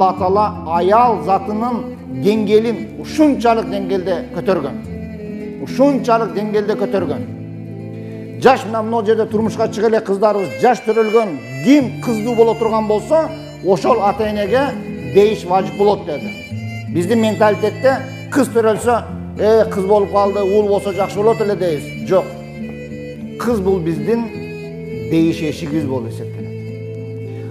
Allah Taala ayal zatının dеңгээлин ушунчалык деңгээлде көтөргөн. Ушунчалык деңгээлде көтөргөн. Жаш мына мына жерде турмушка чыга эле кыздарыбыз жаш төрөлгөн, ким кыздуу боло турган болсо, ошол ата-энеге дейиш важип болот деди. Биздин менталитетте кыз төрөлсө, кыз болуп калды, уул болсо жакшы болот эле дейбиз. Жок. Кыз бул биздин дейиш эшигибиз болуп эсептелет.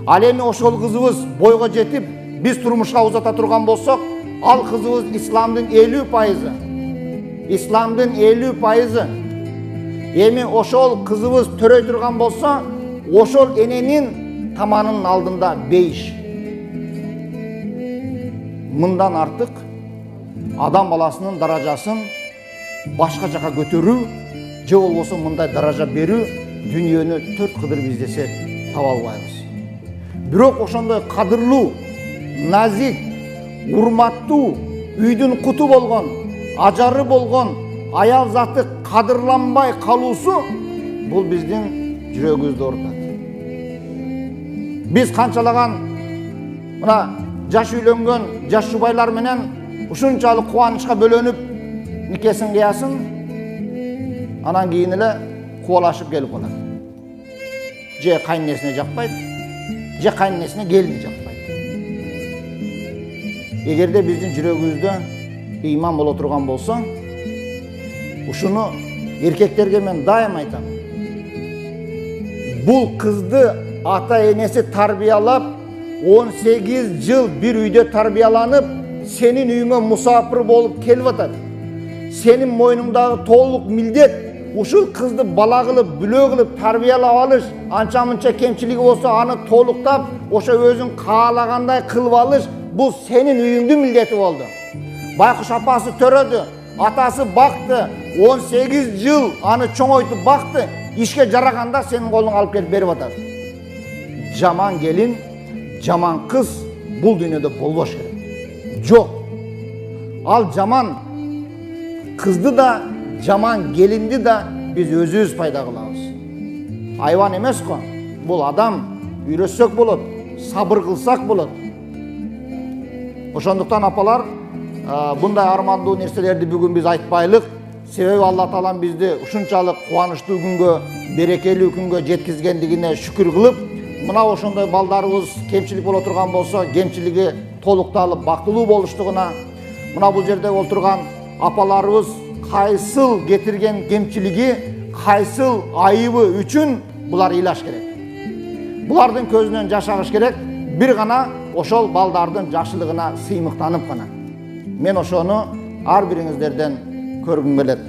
Ал эми ошол кызыбыз бойго жетип, биз турмушка узата турган болсок, ал кызыбыз исламдын 50%. Исламдын 50%. Эми ошол кызыбыз төрөй турган болсо, ошол эненин таманынын алдында бейиш. Мындан артык адам баласынын даражасын башка жака көтөрүү, же болбосо мындай даража берүү дүйнөнү 4 кыдыр издесе таба албайбыз. Бирок ошондой кадырлуу, назик, урматтуу, үйдүн куту болгон, ажары болгон аял заты кадырланбай калуусу бул биздин жүрөгүбүздү оорутат. Биз канчалаган мына жаш үйлөнгөн жаш жубайлар менен ушунчалык кубанычка бөлөнүп никесин кыясын, анан кийин эле кубалашып келип калат. Же кайненесине жакпайт, же кайненесине келини жакпайт. Эгерде биздин жүрөгүбүздө ыйман боло турган болсо, ушуну эркектерге мен дайым айтам. Бул кызды ата-энеси тарбиялап, 18 жыл бир үйдө тарбияланып, сенин үйүңө мусафир болуп келип атат. Сенин мойнуңдагы толук милдет ушул кызды бала кылып, бүлө кылып тарбиялап алыш, анча-мынча кемчилиги болсо аны толуктап, ошо өзүң каалагандай кылып алыш, бул сенин үйүңдүн милдети болду. Байкуш апасы төрөдү, атасы бакты, 18 жыл аны чоңойтуп бакты, ишке жараганда сенин колуңа алып келип берип атат. Жаман келин, жаман кыз бул дүйнөдө болбош керек. Жок. Ал жаман кызды да, жаман келинди да биз өзүбүз пайда кылабыз. Айван эмес го. Бул адам, үйрөтсөк болот, сабыр кылсак болот. Ошондуктан апалар, bunday армандуу нерселерди бүгүн биз айтпайлык. Себеби Алла Таала бизди ушунчалык кубанычтуу күнгө, берекелүү күнгө жеткизгендигине шүкүр кылып, мына ошондой балдарыбыз кемчилик боло турган болсо, кемчилиги толукталып бактылуу болуштугуна, мына бул жерде отурган апаларыбыз кайсыл кетирген кемчилиги, кайсыл айыбы үчүн булар ыйлаш керек. Булардын көзүнөн жаш агыш керек, бир гана ошол балдардын жакшылыгына сыймыктанып гана. Мен ошону ар бириңиздерден көргүм келет.